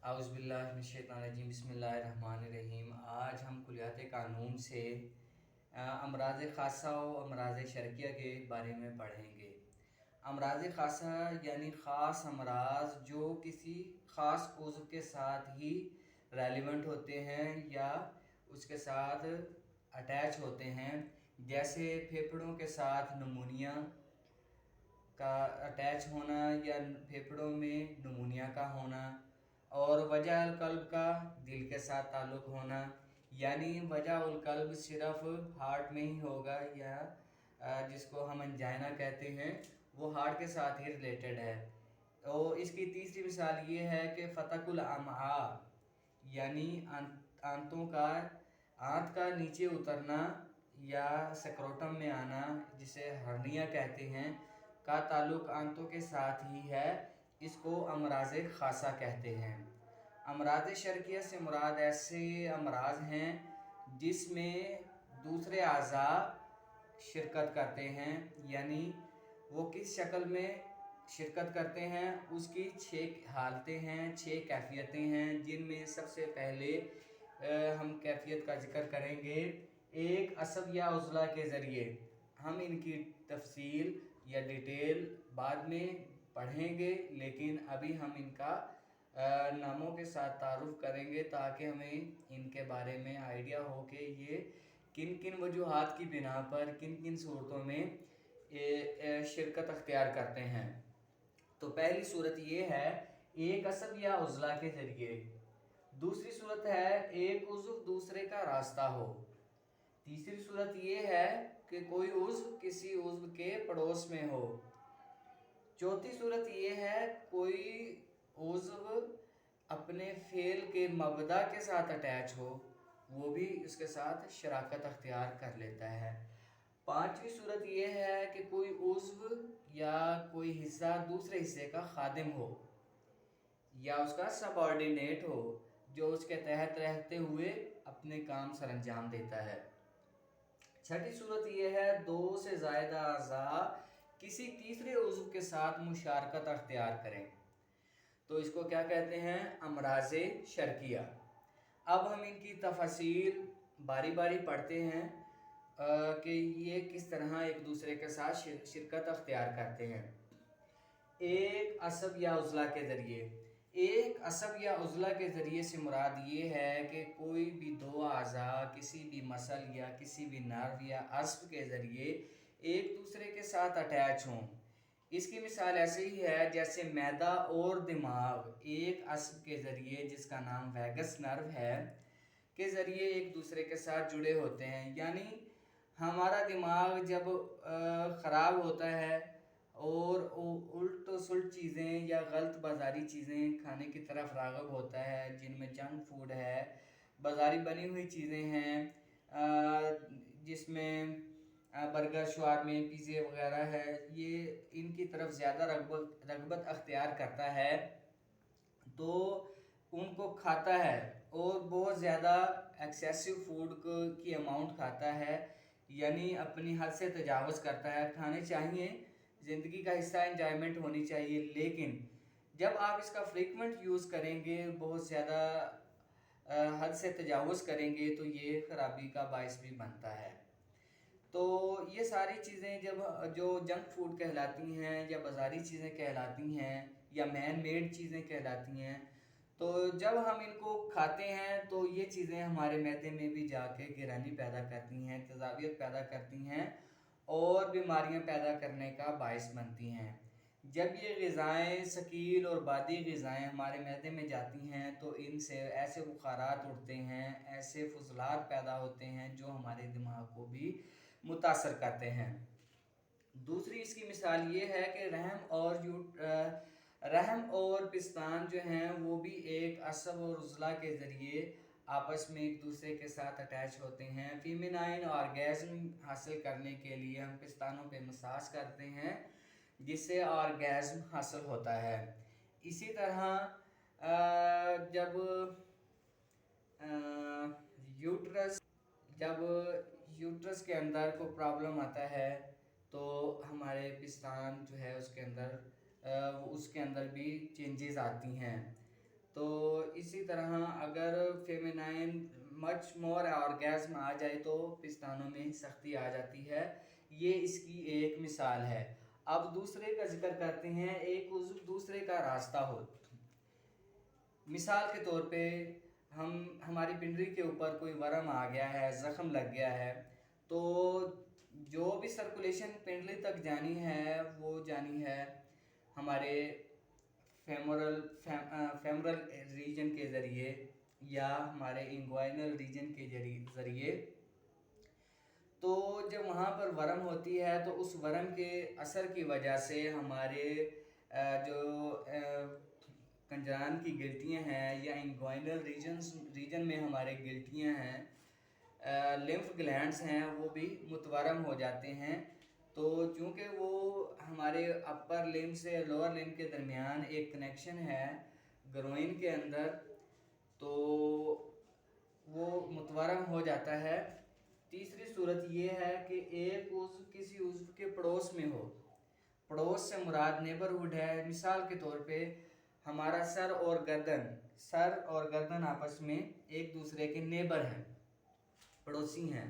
اعوذ باللہ من الشیطان الرجیم، بسم اللہ الرحمن الرحیم۔ آج ہم کلیات قانون سے امراض خاصہ و امراض شرکیہ کے بارے میں پڑھیں گے۔ امراض خاصہ یعنی خاص امراض جو کسی خاص عضو کے ساتھ ہی ریلیونٹ ہوتے ہیں یا اس کے ساتھ اٹیچ ہوتے ہیں، جیسے پھیپھڑوں کے ساتھ نمونیا کا اٹیچ ہونا یا پھیپھڑوں میں نمونیا کا ہونا، اور وجع القلب کا دل کے ساتھ تعلق ہونا، یعنی وجع القلب صرف ہارٹ میں ہی ہوگا یا جس کو ہم انجائنا کہتے ہیں وہ ہارٹ کے ساتھ ہی ریلیٹڈ ہے۔ اور اس کی تیسری مثال یہ ہے کہ فتق الامعاء یعنی آنت کا نیچے اترنا یا سکروٹم میں آنا، جسے ہرنیا کہتے ہیں، کا تعلق آنتوں کے ساتھ ہی ہے، اس کو امراض خاصہ کہتے ہیں۔ امراض شرکیہ سے مراد ایسے امراض ہیں جس میں دوسرے اعضاء شرکت کرتے ہیں، یعنی وہ کس شکل میں شرکت کرتے ہیں، اس کی 6 حالتیں ہیں، 6 کیفیتیں ہیں، جن میں سب سے پہلے ہم کیفیت کا ذکر کریں گے ایک عصب یا عضلہ کے ذریعے۔ ہم ان کی تفصیل یا ڈیٹیل بعد میں پڑھیں گے، لیکن ابھی ہم ان کا ناموں کے ساتھ تعارف کریں گے تاکہ ہمیں ان کے بارے میں آئیڈیا ہو کہ یہ کن کن وجوہات کی بنا پر کن کن صورتوں میں شرکت اختیار کرتے ہیں۔ تو پہلی صورت یہ ہے ایک عصب یا عضلہ کے ذریعے۔ دوسری صورت ہے ایک عضو دوسرے کا راستہ ہو۔ تیسری صورت یہ ہے کہ کوئی عضو کسی عضو کے پڑوس میں ہو۔ چوتھی صورت یہ ہے کوئی عضو اپنے فعل کے مبدا کے ساتھ اٹیچ ہو، وہ بھی اس کے ساتھ شراکت اختیار کر لیتا ہے۔ پانچویں صورت یہ ہے کہ کوئی عضو یا کوئی حصہ دوسرے حصے کا خادم ہو یا اس کا سب آرڈینیٹ ہو، جو اس کے تحت رہتے ہوئے اپنے کام سر انجام دیتا ہے۔ چھٹی صورت یہ ہے 2 سے زائدہ اعضاء کسی تیسرے عضو کے ساتھ مشارکت اختیار کریں، تو اس کو کیا کہتے ہیں؟ امراض شرکیہ۔ اب ہم ان کی تفاصیل باری باری پڑھتے ہیں کہ یہ کس طرح ایک دوسرے کے ساتھ شرکت اختیار کرتے ہیں۔ ایک عصب یا عضلہ کے ذریعے۔ ایک عصب یا عضلہ کے ذریعے سے مراد یہ ہے کہ کوئی بھی 2 اعضاء کسی بھی مسل یا کسی بھی نرو یا عصب کے ذریعے ایک دوسرے کے ساتھ اٹیچ ہوں۔ اس کی مثال ایسے ہی ہے جیسے معدہ اور دماغ ایک عصب کے ذریعے جس کا نام ویگس نرو ہے کے ذریعے ایک دوسرے کے ساتھ جڑے ہوتے ہیں، یعنی ہمارا دماغ جب خراب ہوتا ہے اور الٹ و سلٹ چیزیں یا غلط بازاری چیزیں کھانے کی طرف راغب ہوتا ہے، جن میں جنک فوڈ ہے، بازاری بنی ہوئی چیزیں ہیں، جس میں برگر، شاورمے، پیزے وغیرہ ہے، یہ ان کی طرف زیادہ رغبت اختیار کرتا ہے تو ان کو کھاتا ہے اور بہت زیادہ ایکسیسو فوڈ کی اماؤنٹ کھاتا ہے، یعنی اپنی حد سے تجاوز کرتا ہے۔ کھانے چاہیے، زندگی کا حصہ، انجوائمنٹ ہونی چاہیے، لیکن جب آپ اس کا فریکوینٹ یوز کریں گے، بہت زیادہ حد سے تجاوز کریں گے تو یہ خرابی کا باعث بھی بنتا ہے۔ تو یہ ساری چیزیں جو جنک فوڈ کہلاتی ہیں یا بازاری چیزیں کہلاتی ہیں یا مین میڈ چیزیں کہلاتی ہیں، تو جب ہم ان کو کھاتے ہیں تو یہ چیزیں ہمارے معدے میں بھی جا کے گرانی پیدا کرتی ہیں، تیزابیت پیدا کرتی ہیں اور بیماریاں پیدا کرنے کا باعث بنتی ہیں۔ جب یہ غذائیں ثقیل اور بادی غذائیں ہمارے معدے میں جاتی ہیں تو ان سے ایسے بخارات اٹھتے ہیں، ایسے فضلات پیدا ہوتے ہیں جو ہمارے دماغ کو بھی متاثر کرتے ہیں۔ دوسری اس کی مثال یہ ہے کہ رحم اور پستان جو ہیں وہ بھی ایک عصب اور عضلہ کے ذریعے آپس میں ایک دوسرے کے ساتھ اٹیچ ہوتے ہیں۔ فیمینائن آرگیزم حاصل کرنے کے لیے ہم پستانوں پہ مساج کرتے ہیں، جس سے آرگیزم حاصل ہوتا ہے۔ اسی طرح جب یوٹرس کے اندر کوئی پرابلم آتا ہے تو ہمارے پستان جو ہے اس کے اندر بھی چینجز آتی ہیں۔ تو اسی طرح اگر فیمینائن مچ مور آرگیزم آ جائے تو پستانوں میں سختی آ جاتی ہے، یہ اس کی ایک مثال ہے۔ اب دوسرے کا ذکر کرتے ہیں، ایک عضو دوسرے کا راستہ ہو۔ مثال کے طور پہ ہماری پنڈلی کے اوپر کوئی ورم آ گیا ہے، زخم لگ گیا ہے، تو جو بھی سرکولیشن پنڈلی تک جانی ہے وہ جانی ہے ہمارے فیمورل ریجن کے ذریعے یا ہمارے انگوائنل ریجن کے ذریعے۔ تو جب وہاں پر ورم ہوتی ہے تو اس ورم کے اثر کی وجہ سے ہمارے جو کنجران کی گلٹیاں ہیں یا انگوائنل ریجن میں ہمارے گلٹیاں ہیں، لمف گلینڈز ہیں، وہ بھی متورم ہو جاتے ہیں۔ تو چونکہ وہ ہمارے اپر لمب سے لوور لمب کے درمیان ایک کنیکشن ہے گروئن کے اندر، تو وہ متورم ہو جاتا ہے۔ تیسری صورت یہ ہے کہ ایک عضو کسی عضو کے پڑوس میں ہو، پڑوس سے مراد نیبرہڈ ہے۔ مثال کے طور پہ ہمارا سر اور گردن آپس میں ایک دوسرے کے نیبر ہیں، پڑوسی ہیں۔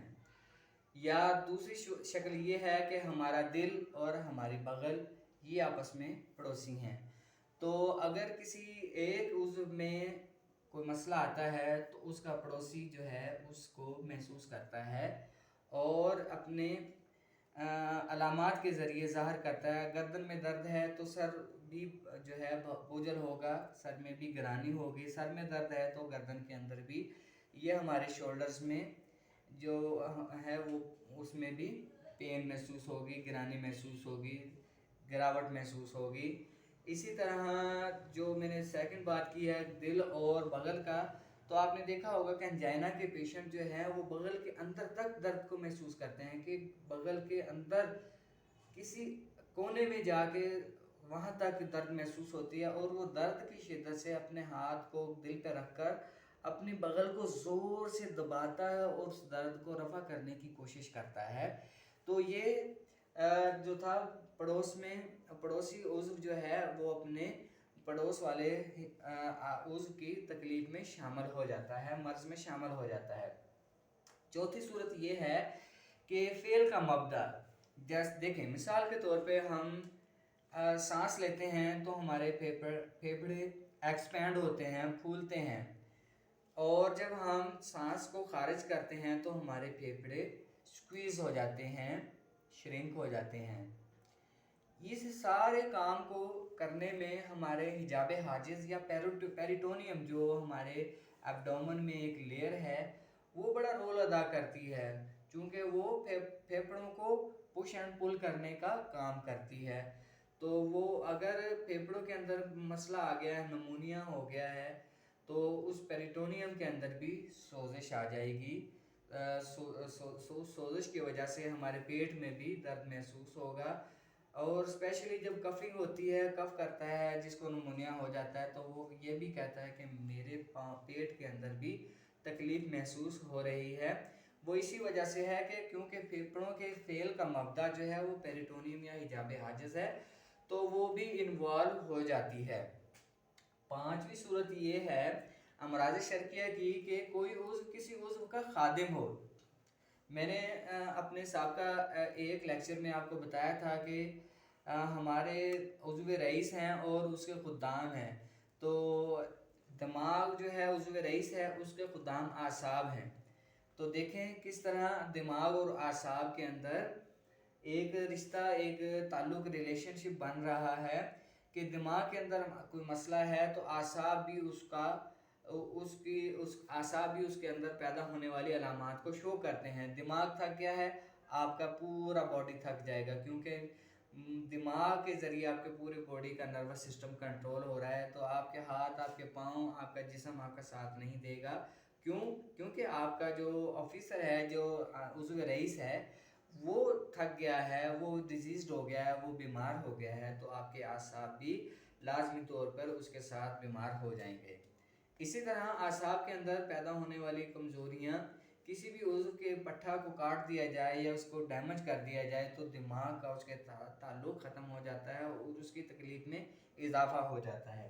یا دوسری شکل یہ ہے کہ ہمارا دل اور ہماری بغل یہ آپس میں پڑوسی ہیں۔ تو اگر کسی ایک عضو میں کوئی مسئلہ آتا ہے تو اس کا پڑوسی جو ہے اس کو محسوس کرتا ہے اور اپنے علامات کے ذریعے ظاہر کرتا ہے۔ گردن میں درد ہے تو سر بھی جو ہے بوجھل ہوگا، سر میں بھی گرانی ہوگی، سر میں درد ہے تو گردن کے اندر بھی، یہ ہمارے شولڈرز میں جو ہے وہ اس میں بھی پین محسوس ہوگی، گرانی محسوس ہوگی، گراوٹ محسوس ہوگی۔ اسی طرح جو میں نے سیکنڈ بات کی ہے دل اور بغل کا، تو آپ نے دیکھا ہوگا کہ انجائنا کے پیشنٹ جو ہیں وہ بغل کے اندر تک درد کو محسوس کرتے ہیں، کہ بغل کے اندر کسی کونے میں جا کے وہاں تک درد محسوس ہوتی ہے، اور وہ درد کی شدت سے اپنے ہاتھ کو دل پہ رکھ کر اپنی بغل کو زور سے دباتا ہے اور اس درد کو رفع کرنے کی کوشش کرتا ہے۔ تو یہ جو تھا پڑوسی عضو جو ہے وہ اپنے پڑوس والے عضو کی تکلیف میں شامل ہو جاتا ہے، مرض میں شامل ہو جاتا ہے۔ چوتھی صورت یہ ہے کہ فعل کا مبدا، جیسے دیکھیں مثال کے طور پہ ہم سانس لیتے ہیں تو ہمارے پھیپھڑے ایکسپینڈ ہوتے ہیں، پھولتے ہیں، اور جب ہم سانس کو خارج کرتے ہیں تو ہمارے پھیپھڑے سکویز ہو جاتے ہیں، شرنک ہو جاتے ہیں۔ اس سارے کام کو کرنے میں ہمارے حجاب حاجز یا پیریٹونیم جو ہمارے ایبڈومن میں ایک لیئر ہے وہ بڑا رول ادا کرتی ہے، چونکہ وہ پھیپھڑوں کو پش اینڈ پل کرنے کا کام کرتی ہے۔ تو وہ اگر پھیپھڑوں کے اندر مسئلہ آ گیا ہے، نمونیا ہو گیا ہے، تو اس پیریٹونیم کے اندر بھی سوزش آ جائے گی۔ سوزش کی وجہ سے ہمارے پیٹ میں بھی درد محسوس ہوگا، اور اسپیشلی جب کفنگ ہوتی ہے، کف کرتا ہے جس کو نمونیا ہو جاتا ہے، تو وہ یہ بھی کہتا ہے کہ میرے پیٹ کے اندر بھی تکلیف محسوس ہو رہی ہے۔ وہ اسی وجہ سے ہے کہ کیونکہ پھیپھڑوں کے فعل کا مبدا جو ہے وہ پیریٹونیم یا حجاب حاجز ہے، تو وہ بھی انوالو ہو جاتی ہے۔ پانچویں صورت یہ ہے امراض شرقیہ کی کہ کوئی عضو کسی عضو کا خادم ہو۔ میں نے اپنے سابقہ ایک لیکچر میں آپ کو بتایا تھا کہ ہمارے عضو رئیس ہیں اور اس کے خدام ہیں، تو دماغ جو ہے عضو رئیس ہے، اس کے خدام اعصاب ہیں۔ تو دیکھیں کس طرح دماغ اور اعصاب کے اندر ایک رشتہ، ایک تعلق، ریلیشن شپ بن رہا ہے کہ دماغ کے اندر کوئی مسئلہ ہے تو اعصاب بھی اس کے اندر پیدا ہونے والی علامات کو شو کرتے ہیں۔ دماغ تھک گیا ہے، آپ کا پورا باڈی تھک جائے گا، کیونکہ دماغ کے ذریعے آپ کے پورے باڈی کا نروس سسٹم کنٹرول ہو رہا ہے، تو آپ کے ہاتھ، آپ کے پاؤں، آپ کا جسم آپ کا ساتھ نہیں دے گا۔ کیونکہ آپ کا جو آفیسر ہے، جو عضو رئیس ہے، وہ تھک گیا ہے، وہ ڈیزیزڈ ہو گیا ہے، وہ بیمار ہو گیا ہے، تو آپ کے اعصاب بھی لازمی طور پر اس کے ساتھ بیمار ہو جائیں گے۔ اسی طرح اعصاب کے اندر پیدا ہونے والی کمزوریاں، کسی بھی عضو کے پٹھا کو کاٹ دیا جائے یا اس کو ڈیمیج کر دیا جائے تو دماغ کا اس کے تعلق ختم ہو جاتا ہے اور اس کی تکلیف میں اضافہ ہو جاتا ہے۔